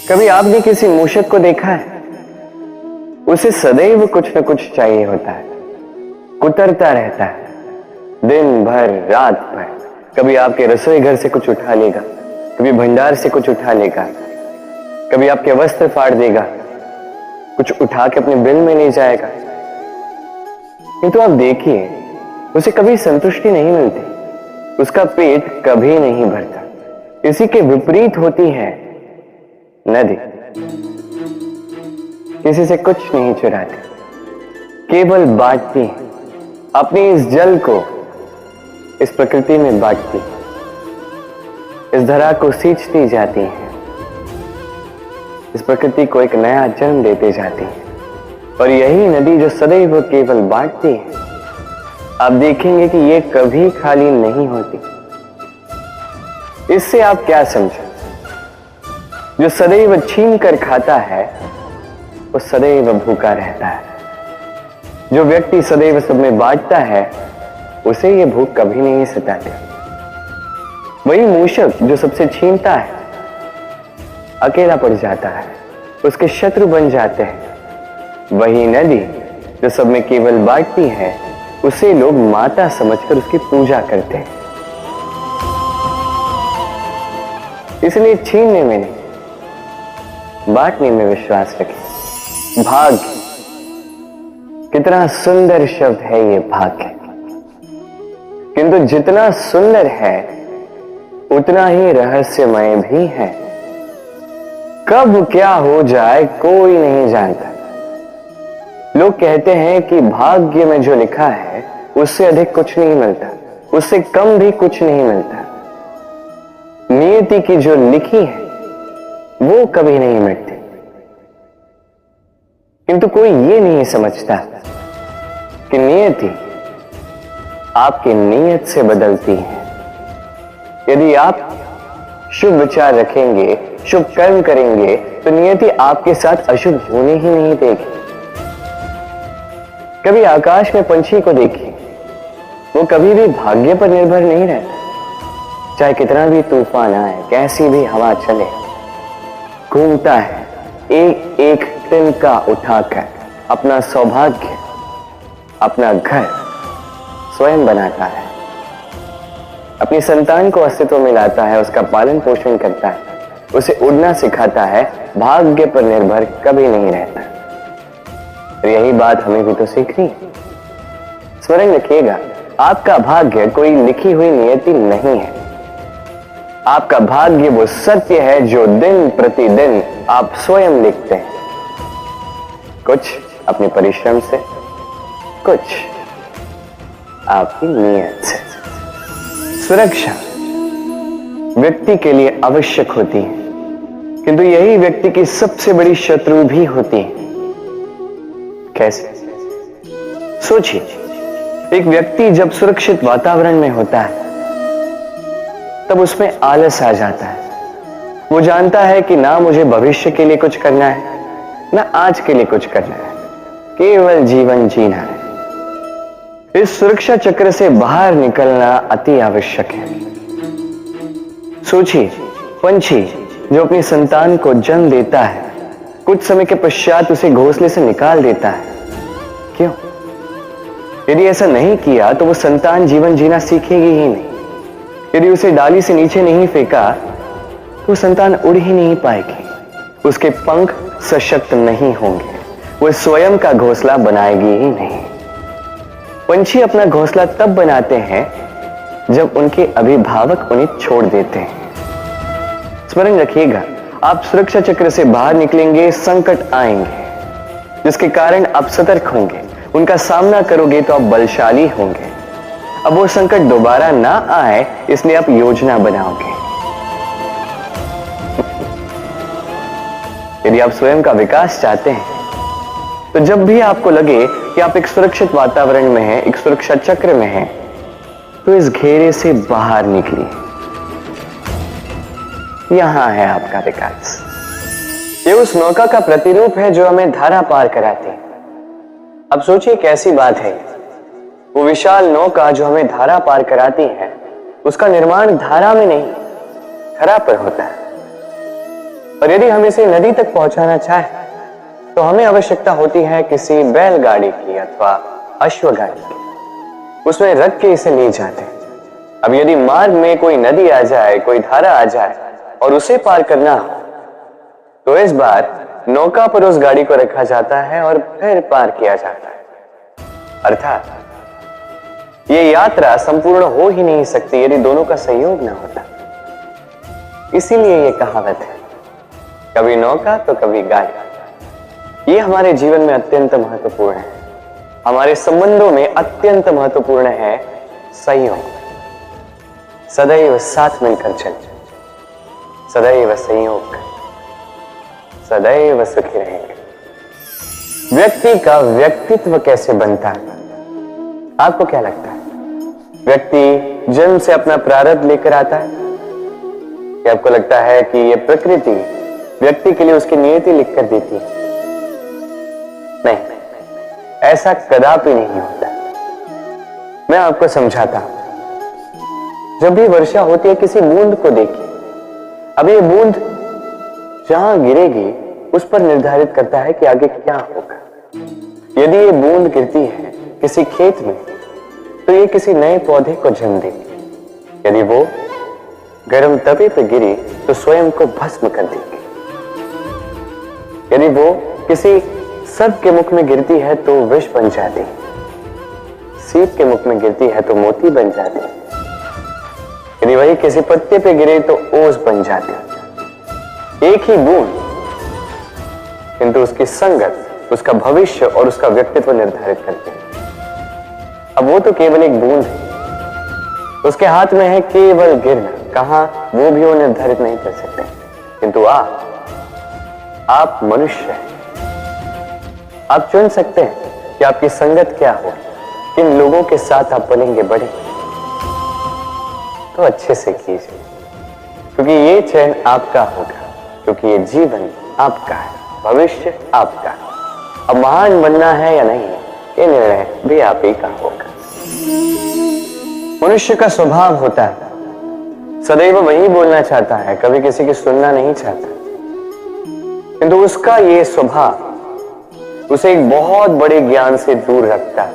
कभी आपने किसी मूषक को देखा है? उसे सदैव कुछ न कुछ चाहिए होता है, कुतरता रहता है दिन भर रात भर। कभी आपके रसोई घर से कुछ उठा लेगा, कभी भंडार से कुछ उठा लेगा, कभी आपके वस्त्र फाड़ देगा, कुछ उठा के अपने बिल में ले जाएगा। किंतु आप देखिए, उसे कभी संतुष्टि नहीं मिलती, उसका पेट कभी नहीं भरता। इसी के विपरीत होती है नदी। किसी से कुछ नहीं चुराती, केवल बांटती है। अपने इस जल को इस प्रकृति में बांटती, इस धरा को सींचती जाती है, इस प्रकृति को एक नया जन्म देती जाती है। और यही नदी जो सदैव केवल बांटती है, आप देखेंगे कि ये कभी खाली नहीं होती। इससे आप क्या समझे? जो सदैव छीन कर खाता है वो सदैव भूखा रहता है। जो व्यक्ति सदैव सब में बांटता है उसे ये भूख कभी नहीं सताती। वही मूषक जो सबसे छीनता है अकेला पड़ जाता है, उसके शत्रु बन जाते हैं। वही नदी जो सब में केवल बांटती है, उसे लोग माता समझकर उसकी पूजा करते हैं। इसलिए छीनने में नहीं, बांटने में विश्वास रखें। भाग्य, कितना सुंदर शब्द है ये भाग्य। किंतु जितना सुंदर है उतना ही रहस्यमय भी है। कब क्या हो जाए कोई नहीं जानता। लोग कहते हैं कि भाग्य में जो लिखा है उससे अधिक कुछ नहीं मिलता, उससे कम भी कुछ नहीं मिलता। नियति की जो लिखी है वो कभी नहीं मिटती। किंतु कोई ये नहीं समझता कि नियति आपकी नीयत से बदलती है। यदि आप शुभ विचार रखेंगे, शुभ कर्म करेंगे, तो नियति आपके साथ अशुभ होने ही नहीं देगी। कभी आकाश में पंछी को देखिए, वो कभी भी भाग्य पर निर्भर नहीं रहता। चाहे कितना भी तूफान आए, कैसी भी हवा चले, घूमता है एक एक तिनका उठाकर अपना सौभाग्य, अपना घर स्वयं बनाता है, अपनी संतान को अस्तित्व में लाता है, उसका पालन पोषण करता है, उसे उड़ना सिखाता है। भाग्य पर निर्भर कभी नहीं रहता। और यही बात हमें भी तो सीखनी है। स्मरण रखिएगा, आपका भाग्य कोई लिखी हुई नियति नहीं है। आपका भाग्य वो सत्य है जो दिन प्रतिदिन आप स्वयं लिखते हैं। कुछ अपने परिश्रम से, कुछ आपकी नीयत से। सुरक्षा व्यक्ति के लिए आवश्यक होती है, किंतु यही व्यक्ति की सबसे बड़ी शत्रु भी होती है। कैसे? सोचिए, एक व्यक्ति जब सुरक्षित वातावरण में होता है तब उसमें आलस आ जाता है। वो जानता है कि ना मुझे भविष्य के लिए कुछ करना है, ना आज के लिए कुछ करना है, केवल जीवन जीना है। इस सुरक्षा चक्र से बाहर निकलना अति आवश्यक है। सोचिए, पंछी जो अपनी संतान को जन्म देता है, कुछ समय के पश्चात उसे घोंसले से निकाल देता है। क्यों? यदि ऐसा नहीं किया तो वो संतान जीवन जीना सीखेगी ही नहीं। यदि उसे डाली से नीचे नहीं फेंका तो संतान उड़ ही नहीं पाएगी, उसके पंख सशक्त नहीं होंगे, वो स्वयं का घोंसला बनाएगी ही नहीं। पंछी अपना घोंसला तब बनाते हैं जब उनके अभिभावक उन्हें छोड़ देते हैं। स्मरण रखिएगा, आप सुरक्षा चक्र से बाहर निकलेंगे, संकट आएंगे जिसके कारण आप सतर्क होंगे, उनका सामना करोगे तो आप बलशाली होंगे। अब वो संकट दोबारा ना आए इसलिए आप योजना बनाओगे। यदि आप स्वयं का विकास चाहते हैं तो जब भी आपको लगे कि आप एक सुरक्षित वातावरण में हैं, एक सुरक्षा चक्र में हैं, तो इस घेरे से बाहर निकलिए। यहां है आपका विकास। ये उस नौका का प्रतिरूप है जो हमें धारा पार कराती है। अब सोचिए कैसी बात है, वो विशाल नौका जो हमें धारा पार कराती है, उसका निर्माण धारा में नहीं, धरा पर होता है। और यदि हम इसे नदी तक पहुंचाना चाहें तो हमें आवश्यकता होती है किसी बैलगाड़ी की अथवा अश्वगाड़ी की। उसमें रख के इसे ले जाते हैं। अब यदि मार्ग में कोई नदी आ जाए, कोई धारा आ जाए और उसे पार करना हो तो इस बार नौका पर उस गाड़ी को रखा जाता है और फिर पार किया जाता है। अर्थात ये यात्रा संपूर्ण हो ही नहीं सकती यदि दोनों का सहयोग ना होता। इसीलिए ये कहावत है, कभी नौका तो कभी गाड़ी। ये हमारे जीवन में अत्यंत महत्वपूर्ण है। हमारे संबंधों में अत्यंत महत्वपूर्ण है सहयोग। सदैव साथ मिलकर चलें, सदैव संयोग, सदैव सुखी रहेंगे। व्यक्ति का व्यक्तित्व कैसे बनता है, आपको क्या लगता है? व्यक्ति जन्म से अपना प्रारब्ध लेकर आता है या आपको लगता है कि यह प्रकृति व्यक्ति के लिए उसकी नियति लिखकर देती है? नहीं, ऐसा कदापि नहीं होता। मैं आपको समझाता हूं। जब भी वर्षा होती है, किसी बूंद को देखिए। अब ये बूंद जहां गिरेगी उस पर निर्धारित करता है कि आगे क्या होगा। यदि ये बूंद गिरती है किसी खेत में तो ये किसी नए पौधे को जन्म देगी। यदि वो गर्म तवे पर गिरी तो स्वयं को भस्म कर देगी। यदि वो किसी सर्प के मुख में गिरती है तो विष बन जाती है। सीप के मुख में गिरती है तो मोती बन जाती है। यदि वही किसी पत्ते पे गिरे तो ओस बन जाती है। एक ही बूंद, किंतु उसकी संगत उसका भविष्य और उसका व्यक्तित्व निर्धारित करती है। अब वो तो केवल एक बूंद है, उसके हाथ में है केवल गिरना। कहां वो भी वो निर्धारित नहीं कर सकते। किंतु आप मनुष्य हैं। आप चुन सकते हैं कि आपकी संगत क्या हो, किन लोगों के साथ आप बनेंगे बढ़ेंगे। तो अच्छे से कीजिए, क्योंकि ये चयन आपका होगा, क्योंकि ये जीवन आपका है, भविष्य आपका है। अब महान बनना है या नहीं, ये निर्णय भी आप ही का होगा। मनुष्य का स्वभाव होता है सदैव वही बोलना चाहता है, कभी किसी की सुनना नहीं चाहता। किंतु उसका ये स्वभाव उसे एक बहुत बड़े ज्ञान से दूर रखता है,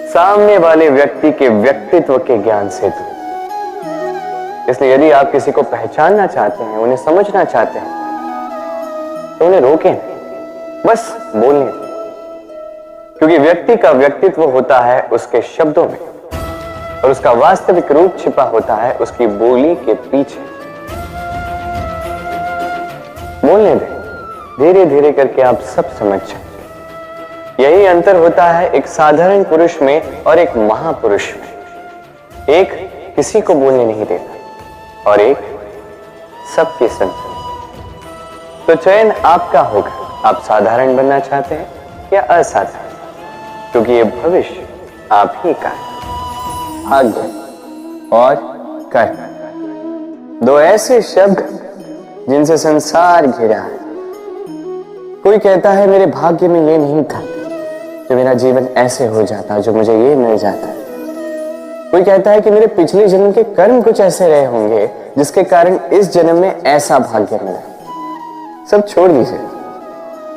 सामने वाले व्यक्ति के व्यक्तित्व के ज्ञान से दूर। इसलिए यदि आप किसी को पहचानना चाहते हैं, उन्हें समझना चाहते हैं, तो उन्हें रोकें, बस बोलने दें। क्योंकि व्यक्ति का व्यक्तित्व होता है उसके शब्दों में और उसका वास्तविक रूप छिपा होता है उसकी बोली के पीछे। बोलने दें, धीरे धीरे करके आप सब समझ जाएंगे। यही अंतर होता है एक साधारण पुरुष में और एक महापुरुष में। एक किसी को बोलने नहीं देता और एक सबकी सुनता। तो चयन आपका होगा, आप साधारण बनना चाहते हैं या असाधारण, क्योंकि ये भविष्य आप ही का है। भाग्य और कर्म, दो ऐसे शब्द जिनसे संसार घिरा है। कोई कहता है मेरे भाग्य में ये नहीं था जो मेरा जीवन ऐसे हो जाता, जो मुझे ये मिल जाता। कोई कहता है कि मेरे पिछले जन्म के कर्म कुछ ऐसे रहे होंगे जिसके कारण इस जन्म में ऐसा भाग्य मिला। सब छोड़ दीजिए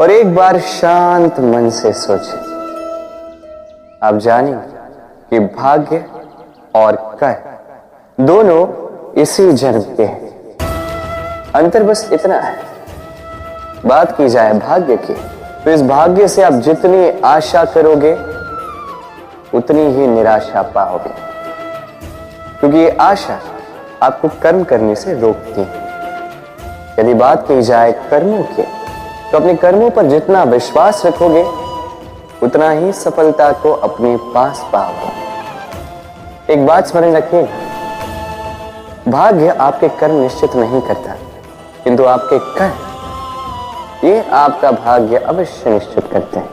और एक बार शांत मन से सोचिए। आप जानेंगे कि भाग्य और कर्म दोनों इसी जन्म के हैं। अंतर बस इतना है। बात की जाए भाग्य की, तो इस भाग्य से आप जितनी आशा करोगे उतनी ही निराशा पाओगे, क्योंकि ये आशा आपको कर्म करने से रोकती है। यदि बात की जाए कर्मों की, तो अपने कर्मों पर जितना विश्वास रखोगे उतना ही सफलता को अपने पास पाओगे। एक बात स्मरण रखिए, भाग्य आपके कर्म निश्चित नहीं करता, किंतु आपके कर्म ये आपका भाग्य अवश्य निश्चित करते हैं।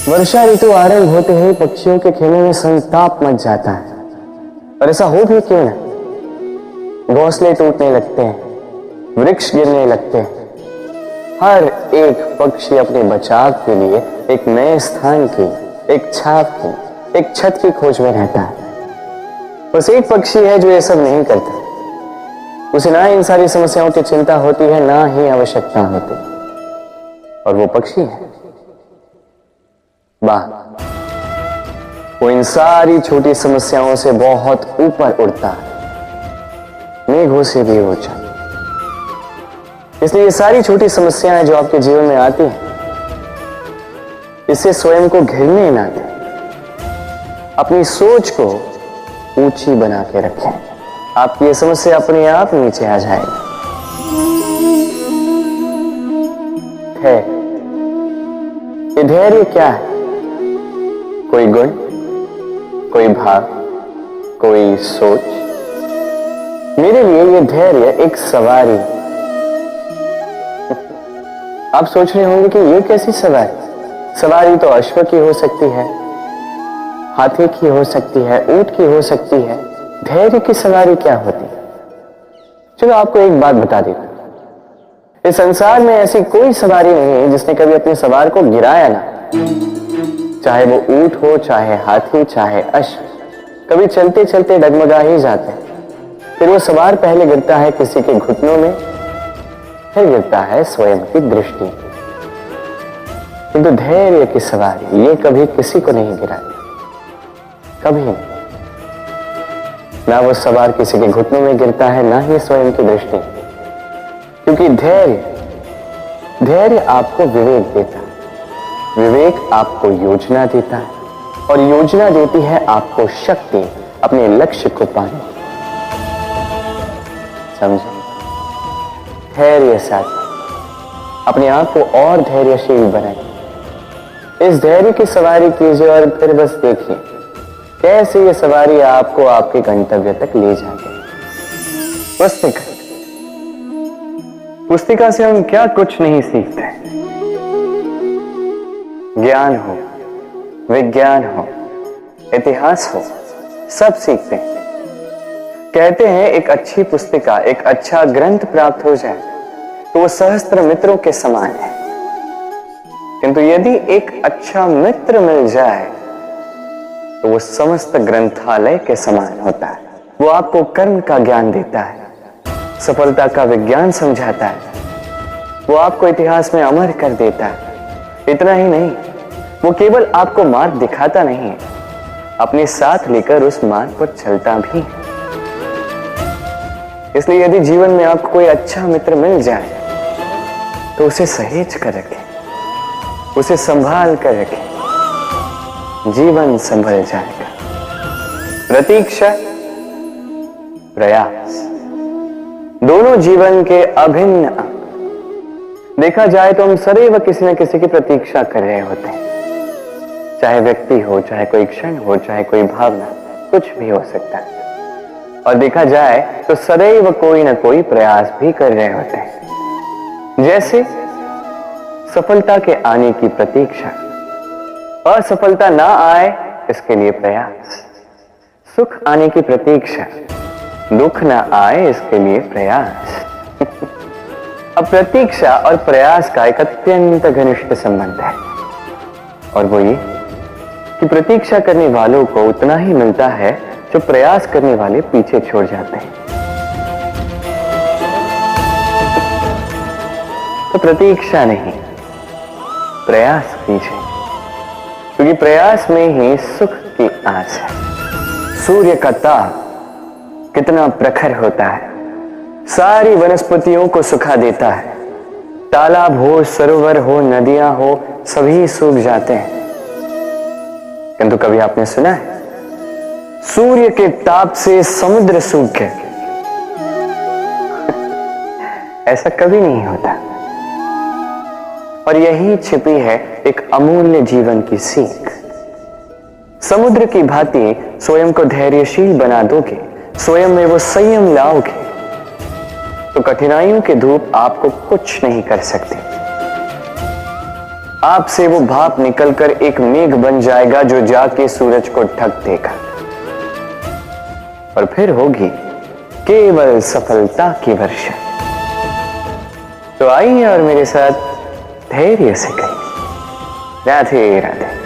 वर्षा ऋतु आरंभ होते ही पक्षियों के खेने में संताप मच जाता है, और ऐसा हो भी क्यों ना। घोंसले टूटने लगते हैं, वृक्ष गिरने लगते हैं। हर एक पक्षी अपने बचाव के लिए एक नए स्थान की, एक छाप की, एक छत की खोज में रहता है। बस एक पक्षी है जो ये सब नहीं करता। उसे ना इन सारी समस्याओं की चिंता होती है, ना ही आवश्यकता होती, और वो पक्षी है वाह, वो इन सारी छोटी समस्याओं से बहुत ऊपर उड़ता है, मेघों से भी ऊंचा। इसलिए ये सारी छोटी समस्याएं जो आपके जीवन में आती हैं, इससे स्वयं को घिरने ना दें, अपनी सोच को ऊंची बना के रखें, आपकी ये समस्या अपने आप नीचे आ जाएगी। ये धैर्य क्या है? कोई गुण, कोई भाव, कोई सोच? मेरे लिए ये धैर्य एक सवारी। आप सोच रहे होंगे कि ये कैसी सवारी? सवारी तो अश्व की हो सकती है, हाथी की हो सकती है, ऊंट की हो सकती है, धैर्य की सवारी क्या होती है? चलो आपको एक बात बता देता, इस संसार में ऐसी कोई सवारी नहीं है जिसने कभी अपने सवार को गिराया ना, चाहे वो ऊंट हो, चाहे हाथी, चाहे अश्व। कभी चलते चलते डगमगा ही जाते हैं, फिर वो सवार पहले गिरता है किसी के घुटनों में, फिर गिरता है स्वयं की दृष्टि। किंतु धैर्य की सवारी ये कभी किसी को नहीं गिराती, कभी नहीं। ना वो सवार किसी के घुटनों में गिरता है, ना ही स्वयं की दृष्टि, क्योंकि धैर्य आपको विवेक देता है, विवेक आपको योजना देता है, और योजना देती है आपको शक्ति अपने लक्ष्य को पाने। समझे? धैर्य साथ अपने आप को और धैर्यशील बनाइए, इस धैर्य की सवारी कीजिए, और फिर बस देखिए कैसे ये सवारी आपको आपके गंतव्य तक ले जाएगी। पुस्तिका से हम क्या कुछ नहीं सीखते, ज्ञान हो, विज्ञान हो, इतिहास हो, सब सीखते हैं। कहते हैं एक अच्छी पुस्तिका, एक अच्छा ग्रंथ प्राप्त हो जाए तो वो सहस्त्र मित्रों के समान है, किंतु यदि एक अच्छा मित्र मिल जाए तो वो समस्त ग्रंथालय के समान होता है। वो आपको कर्म का ज्ञान देता है, सफलता का विज्ञान समझाता है, वो आपको इतिहास में अमर कर देता है। इतना ही नहीं, वो केवल आपको मार्ग दिखाता नहीं है, अपने साथ लेकर उस मार्ग पर चलता भी है। इसलिए यदि जीवन में आपको कोई अच्छा मित्र मिल जाए तो उसे सहेज कर रखें, उसे संभाल कर रखें, जीवन संभल जाएगा। प्रतीक्षा, प्रयास, दोनों जीवन के अभिन्न अंग। देखा जाए तो हम सदैव किसी न किसी की प्रतीक्षा कर रहे होते हैं, चाहे व्यक्ति हो, चाहे कोई क्षण हो, चाहे कोई भावना, कुछ भी हो सकता है। और देखा जाए तो सदैव कोई न कोई प्रयास भी कर रहे होते हैं, जैसे सफलता के आने की प्रतीक्षा, असफलता ना आए इसके लिए प्रयास, सुख आने की प्रतीक्षा, दुख ना आए इसके लिए प्रयास। अब प्रतीक्षा और प्रयास का एक अत्यंत घनिष्ठ संबंध है, और वो ये कि प्रतीक्षा करने वालों को उतना ही मिलता है जो प्रयास करने वाले पीछे छोड़ जाते हैं। तो प्रतीक्षा नहीं, प्रयास कीजिए, क्योंकि प्रयास में ही सुख की आस है। सूर्य का ताप कितना प्रखर होता है, सारी वनस्पतियों को सुखा देता है। तालाब हो, सरोवर हो, नदियां हो, सभी सूख जाते हैं। किंतु कभी आपने सुना है सूर्य के ताप से समुद्र सूख गया? ऐसा कभी नहीं होता। और यही छिपी है एक अमूल्य जीवन की सीख। समुद्र की भांति स्वयं को धैर्यशील बना दोगे, स्वयं में वो संयम लाओगे, तो कठिनाइयों की धूप आपको कुछ नहीं कर सकती। आपसे वो भाप निकलकर एक मेघ बन जाएगा जो जाके सूरज को ढक देगा, और फिर होगी केवल सफलता की वर्षा। तो आइए और मेरे साथ धैर्य से कहिए, राधे राधे।